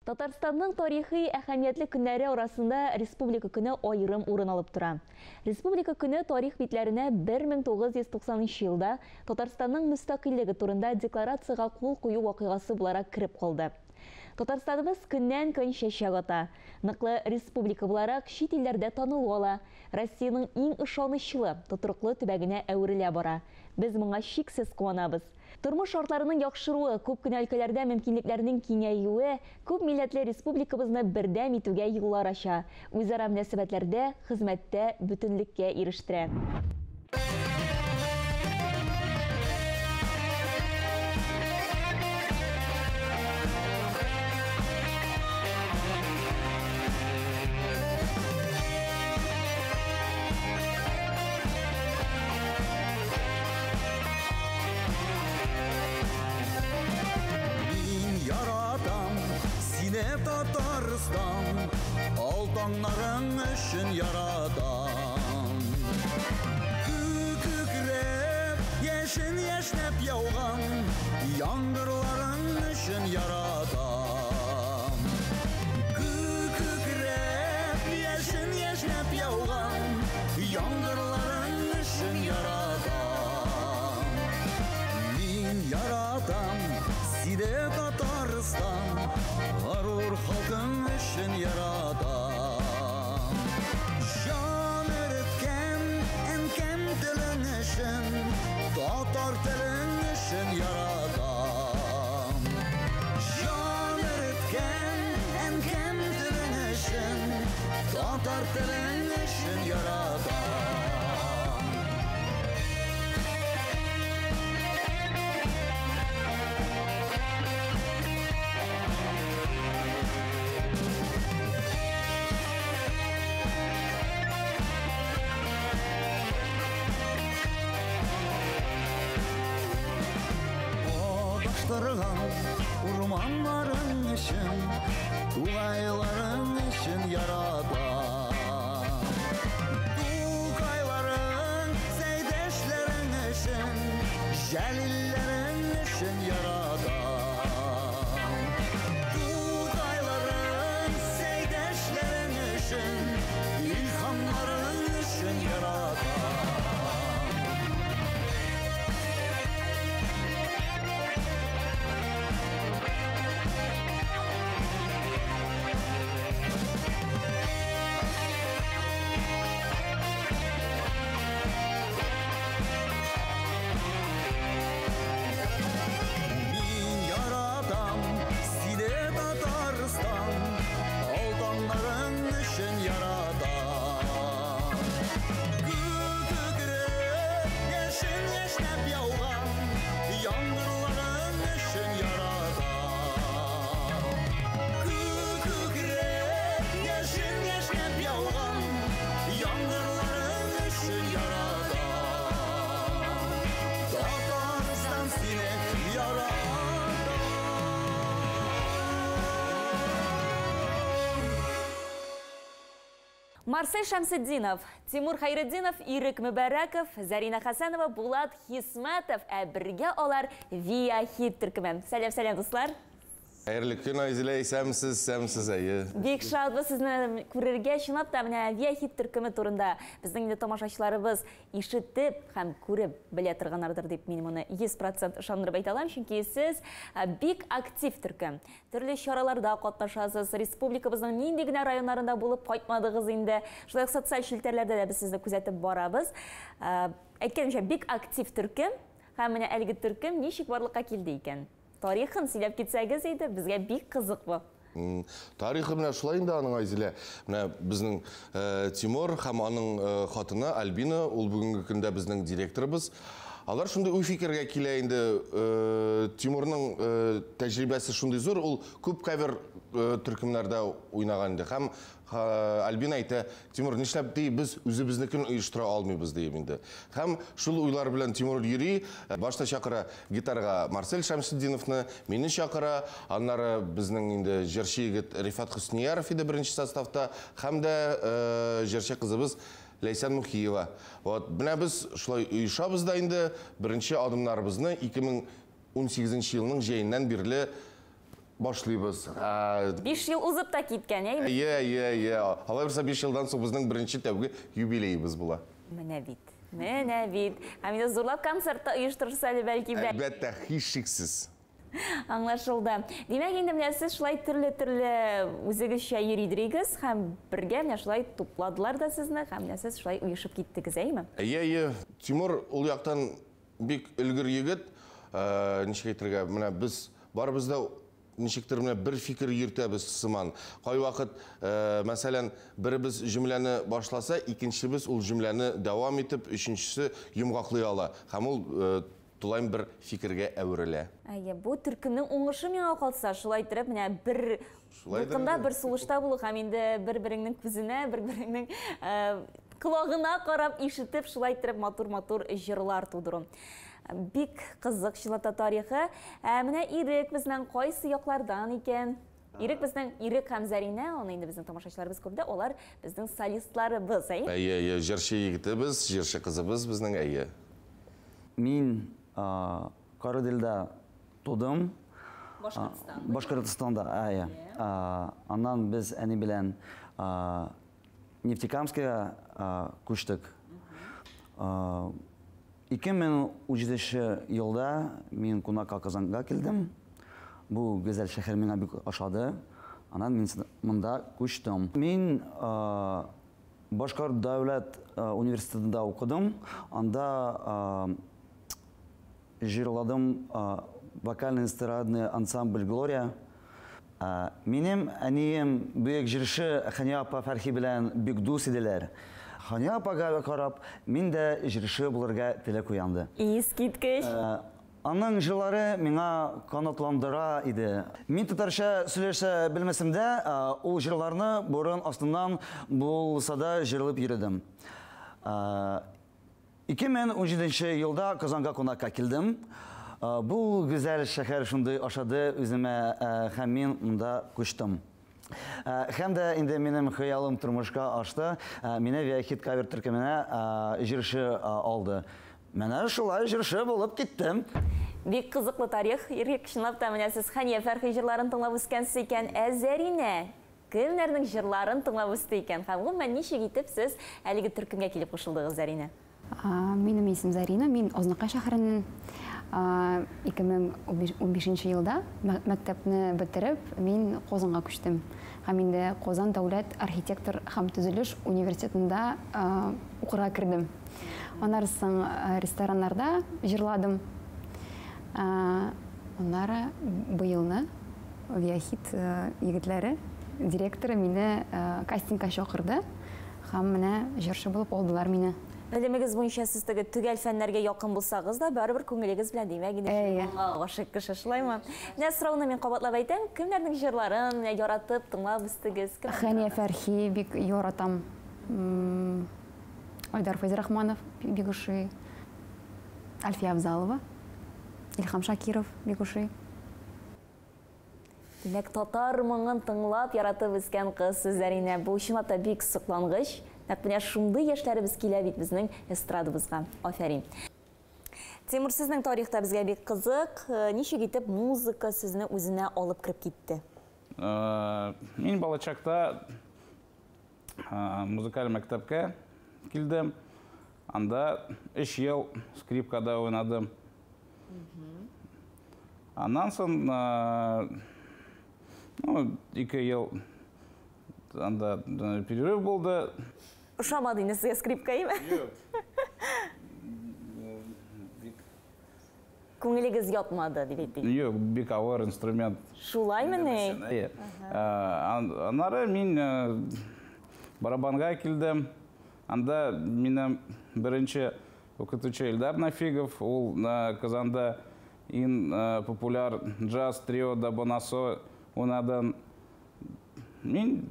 Татарстанның тарихи әһәмиятле көннәре арасында Республика көне айрым урын алып тора. Республика көне тарих битләренә 1990 елда Татарстанның мөстәкыйльлеге турында декларацияга кул кую вакыйгасы буларак кирип калды. Татарстаныбыз көннән-көн чәчәк ата. Ныклы республика буларак чит илләрдә танылу ала. Россиянең иң ышанычлы, тотрыклы төбәгенә әверелә бара. Без моңа чиксез куанабыз. Тормыш шартларының яхшыруы, күп кенә өлкәләрдә мөмкинлекләрнең киңәюе, күп милләтле республикабызны бердәм итүгә юллар ача, үзара мөнәсәбәтләрдә, хезмәттә бөтенлеккә ирештерә. Татарстан, алтаңнарың үшін ярадан. Күкіреп, ешін-ешнеп яуған, яңғырларың үшін ярадан. Күкіреп, ешін-ешнеп яуған, яңғырларың үшін ярадан. Мен ярадам, сиде Татарстан, Ғарур халқың үшін ярадам. Жан өріткен әнкем тілің үшін, татар тілің үшін ярадам. Жан өріткен әнкем тілің үшін, татар тілің үшін ярадам. Урманларың үшін, туғайларың үшін ярадам. Туғайларың, сәйдешлерің үшін, жәлиллерің үшін ярадам. Туғайларың, сәйдешлерің үшін, илхамларың үшін ярадам. Марсель Шамсетдинов, Тимур Хайретдинов, Ирек Мүбәрәков, Зарина Хасанова, Булат Хисматов, бірге олар Вия Хит түркімен. Сәлем, достар. Әйрлік күн Айзелей, сәмсіз әйі. Бек шалды сізні көрерге шынап та Вия Хит түркімі турында біздің тамашашыларыбыз ишітіп һәм көріп біле тұрғанардыр деп мен мұны 100% ышандырып айталам, чөнки сіз бик актив түркім. Түрлі шараларда катнашасыз, республикабыздың нинди генә районнарында булып кайтмадыгыз инде. Шулай социаль шелтәрләрдә дә без сезне күзәтеп барабыз. Әйткәнемчә, бик актив түркім һәм менә әлеге түркім ничек барлыкка килде икән? Тарихын сөйләп кетсәгез иде, безгә бик кызык бу. Тарихы менә шулай инде аның Айзелә. Менә безнең Тимур һәм аның хатыны Альбина, ул бүгенге көндә безнең директорыбыз. Алар шундай уй фикергә килә инде. Тимурның тәҗрибәсе шундай зур, ул күп кавер төркемнәрдә уйнаган инде. Һәм Альбина әйтә, Тимур, нишләп ди без үзебезнекен оештыра алмыйбыз дип инде. Һәм шул уйлар белән Тимур йөри, башта чакыра гитарага Марсель Шамсетдиновны, мине чакыра, аннары безнең инде җырчы егет Рифат Хөснияров иде беренче составта, һәм дә җырчы кызыбыз Ләйсән Мухиева. Вот, менә без шулай оешабыз да инде беренче адымнарыбызны 2018 елның җәеннән бирле башлыйбыз. 5 ел узып та киткән, әйме? Иә. Алай булса 5 елдан соң безнең беренче тәүге юбилейбыз була. Менә бит. Һәм инде зурлап концертта оештырырса әле бәлки бә. Әлбәттә, һичшиксез. Аңлашылды. Димәк, инде менә сез шулай төрле үзегезчә йөридегез һәм бергә менә шулай тупладылар да сезне һәм менә сез шулай уешып киттегез, әйме? Иә. Тимур ул яктан бик өлгер егет. Ничек әйтергә, менә без барыбыз да ничектер менә бер фикер йөртәбез сыман. Кай вакыт, мәсәлән, беребез җөмләне башласа, икенчебез ул җөмләне дәвам итеп, өченчесе йомгаклый ала. Һәм ул тулайм бер фикергә әверелә. Бу төркемнең уңышы миңа калса, шулай итеп, менә бер вакытта бер сулышта булу һәм инде бер-береңнең күзенә, бер-береңнең колагына карап ишетеп, шулай итеп матур-матур җырлар тудыру. Бик кызык чылата тарихы. Менә Ирек безнең кайсы яклардан икән? Ирек безнең Ирек һәм Зарина, аны инде безнең тамашачыларыбыз күрде. Олар безнең солистларыбыз, Иә, җырчы егетебез, җырчы кызыбыз безнең, әйе. Мин Караделдә тудым. Башкортстанда, әйе. Аннан без әни белән Нефтекамская күчтек. 2017 елда мин кунакка Казанга килдем. Бу гүзәл шәһәр миңа бик ошады. Аннан мин монда күчтем. Мин Башкорт дәүләт университетында укыдым. Анда җырладым вокально-эстрадный ансамбль Глория. Минем әнием бөек җырчы Хания апа Фәрхи белән бик дус иделәр. Хания апага карап, мин дә җырчы булырга теләк уянды. Искиткеч. Аның җырлары миңа канатландыра иде. Мин татарча сөйләшә белмәсәм дә, ул җырларны борын астыннан булса да җырлап йөрдем. 2017 елда Казанга кунакка килдем. Бу гүзәл шәһәр шундый ошады үземә һәм мин монда күчтем. Һәм дә инде минем хыялым тормышка ашты. Мине Виахит кавер төркеменә җырчы алды. Менә шулай җырчы булып киттем. Бик кызыклы тарих. Ирек, чынлап та менә сез Хания Фәрхи җырларын тыңлап үскәнсез икән, Зарина кемнәрнең җырларын тыңлап үсте икән? Һәм гомумән ничек итеп сез әлеге төркемгә килеп кушылдыгыз, Зарина? Минем исем Зарина, мин Азнакай шәһәреннән 2015 елда мәктәпне бетереп, мин Казанга күчтем. Һәм инде Казан дәүләт архитектор һәм төзелеш университетында укырга кирдем. Аннан соң рестораннарда җырладым. Аннары быелны Виахит егетләре директоры мине кастингка чакырды һәм менә җырчы булып алдылар мине. Белемегез буенча сез теге төгәл фәннәргә якын булсагыз да, барыбер күңелегез белән димәк инде гашык кеше шулаймы? Менә сорауны мин кабатлап әйтәм, кемнәрнең җырларын яратып тыңлап үстегез? Хания Фәрхи бик яратам. Айдар Файзрахманов бик ошый. Альфия Абзалова, Илхам Шакиров бик ошый. Димәк, татар моңын тыңлап яратып үскән кыз Зарина, бу чынлап та бик соклангыч. Менә шундый яшьләребез килә бит безнең эстрадыбызга. Афәрин. Тимур, сезнең тарихта безгә бик кызык. Ничек итеп музыка сезне үзенә алып кирип китте? Мин балачакта музыкаль мәктәпкә килдем. Анда 3 ел скрипкада уйнадым. Аннан соң 2 ел анда перерыв булды. Ушамады инде сезгә скрипка, әйме? Күңелегез ятмады дип әйтик. Юк, бик авыр инструмент. Шулаймы ни? Аннары мин барабанга килдем. Анда минем беренче укытучы Илдар Нафигов, ул Казанда ин популяр джаз трио да Бонасо унадан. Мин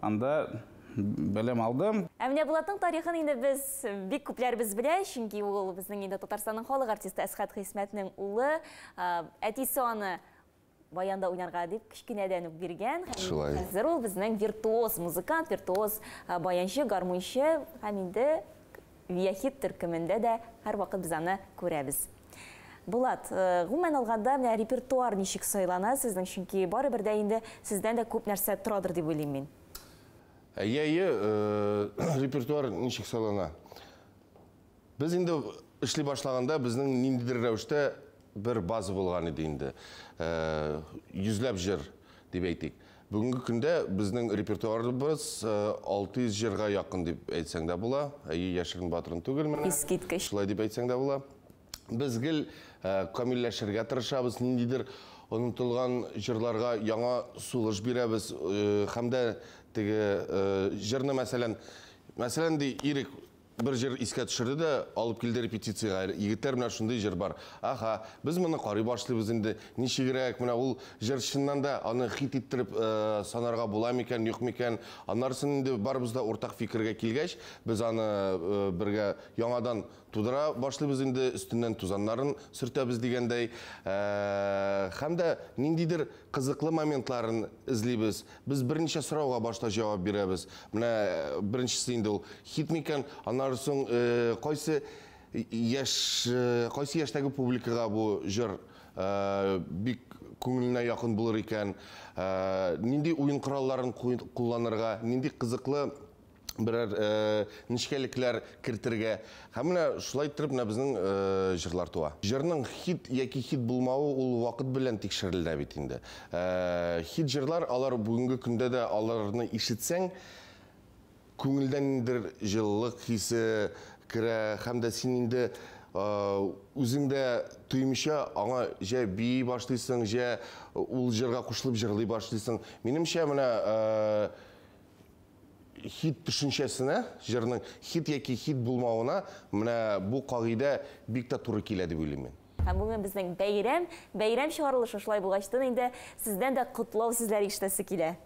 анда белем алдым. Менә Булатның тарихын инде без бик күпләрбез белә, чөнки ул безнең инде Татарстанның халык артисты Әсхәт Хисмәтнең улы. Әтисе аны баянда уйнарга дип кичкенәдән үк биргән. Хәзер ул безнең виртуоз музыкант, виртуоз баянчы, гармунчы, һәм инде Виахит төркемендә дә һәр вакыт без аны күрәбез. Булат, гомумән алганда менә репертуар ничек сайлана сезнең, чөнки барыбер дә инде сездән дә күп нәрсә торадыр дип уйлыйм мин. Репертуар ничек сайлана? Без инде эшли башлаганда безнең ниндидер рәвештә бер база булган иде инде. Йөзләп җыр дип әйтик. Бүгенге көндә безнең репертуарыбыз 600 җырга якын дип әйтсәң дә була. Яшерен батырын түгел менә. Искиткеч. Шулай дип әйтсәң дә була. Без гел камилләшергә тырышабыз, ниндидер онытылган җырларга яңа сулыш бирәбез, һәм дә теге җырны мәсәлән ди ирек bir җыр искә төшерде дә алып килде репетициягә. Егетләр менә шундый җыр бар. Аха, без моны карый башлыйбыз инде. Ничегрәк менә ул җыр чыннан да аны хит иттереп санарга була микән, юк микән? Аннарсын инде барыбыз да уртак фикергә килгәч, без аны бергә яңадан тудыра башлыйбыз инде, өстеннән тузаннарын сөртәбез дигәндәй. Һәм дә ниндидер кызыклы моментларын эзлибез. Без берничә сорауга башта җавап бирәбез. Менә беренчесе инде ул хит микән? Аннарсын кайсы яшьтәге публикага бу җыр бик күңеленә якын булыр икән? Нинди уен коралларын кулланырга, нинди кызыклы берәр нечкәлекләр кертергә. Һәм менә шулай итеп безнең җырлар туа. Җырның хит яки хит булмавы ул вакыт белән тикшерелә бит инде. Хит җырлар, алар бүгенге көндә дә аларны ишетсәң, күңелдән җылылык хисе керә, һәм дә син инде үзеңдә тоймыйча аңа җә бии башлыйсың, җә ул җырга кушылып җырлый башлыйсың. Минемчә менә хит төшенчәсенә, җырның хит яки хит булмавына менә бу кагыйдә бик тә туры килә дип уйлыйм мин. Һәм бүген безнең бәйрәм чыгарылышы шулай булгачтан инде сездән дә котлау сүзләре ишетәсе килә.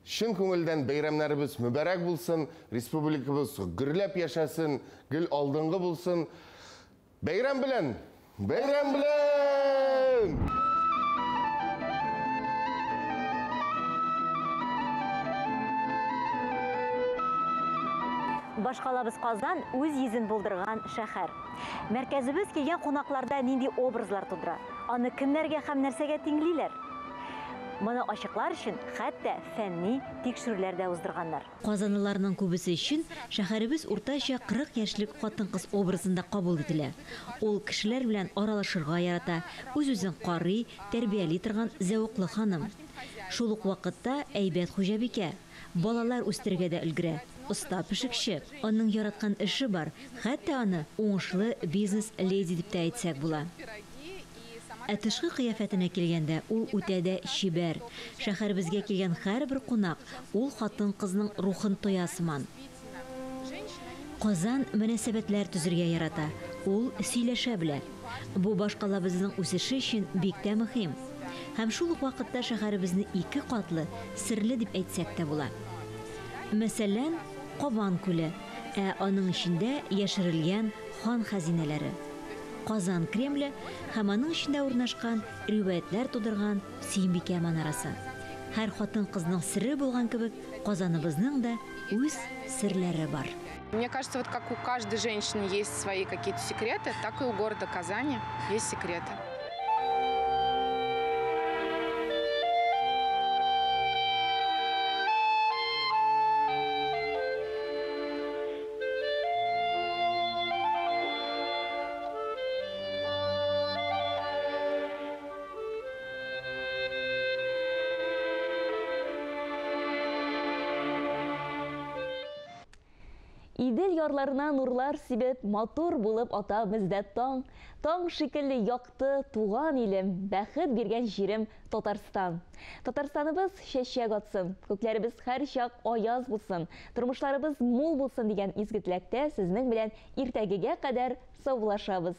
Шын күңелдән бәйрәмнәребез мүбәрәк булсын, республикабыз гөрләп яшәсен, гел алдынгы булсын. Бәйрәм белән! Бәйрәм белән! Башкалабыз Казан үз йөзен булдырган шәһәр. Мәркәзебез килгән кунакларда нинди образлар тудыра? Аны кемнәргә һәм нәрсәгә тиңлиләр? Моны ачыклар өчен хәтта фәнни тикшерүләр дә уздырганнар. Казанлыларның күбесе өчен шәһәребез уртача 40 яшьлек хатын-кыз образында кабул ителә. Ул кешеләр белән аралашырга ярата, үз-үзен карый, тәрбияли торган зәвыклы ханым. Шул ук вакытта әйбәт хуҗабикә, балалар үстергә дә өлгерә. Оста пешекче, аның яраткан эше бар, хәтта аны уңышлы бизнес-леди дип тә әйтсәк була. Тышкы кыяфәтенә килгәндә ул үтә дә чибәр. Шәһәребезгә килгән һәрбер кунак ул хатын-кызның рухын тоя сыман. Казан мөнәсәбәтләр төзергә ярата, ул сөйләшә белә. Бу башкалабызның үсеше өчен бик тә мөһим. Һәм шул ук вакытта шәһәребезне 2 катлы, серле дип әйтсәк тә була. Мәсәлән, Кабан күле, аның эчендә яшерелгән хан хәзинәләре. Казан Кремле һәм аның эчендә урнашкан риваятләр тудырган Сөембикә манарасы. Һәр хатын-кызның сirre булган кебек, Казаныбызның да үз серләре бар. Мне кажется, вот как у каждой женщины есть свои какие-то секреты, так и у города Казани есть секреты. Идел ярларына нурлар сибеп, матур булып ата бездә таң. Таң шикелле якты туган илем, бәхет биргән җирем Татарстан. Татарстаныбыз чәчәк атсын, күкләребез һәр чак аяз булсын, тормышларыбыз мул булсын дигән изге теләктә сезнең белән иртәгегә кадәр саулашабыз.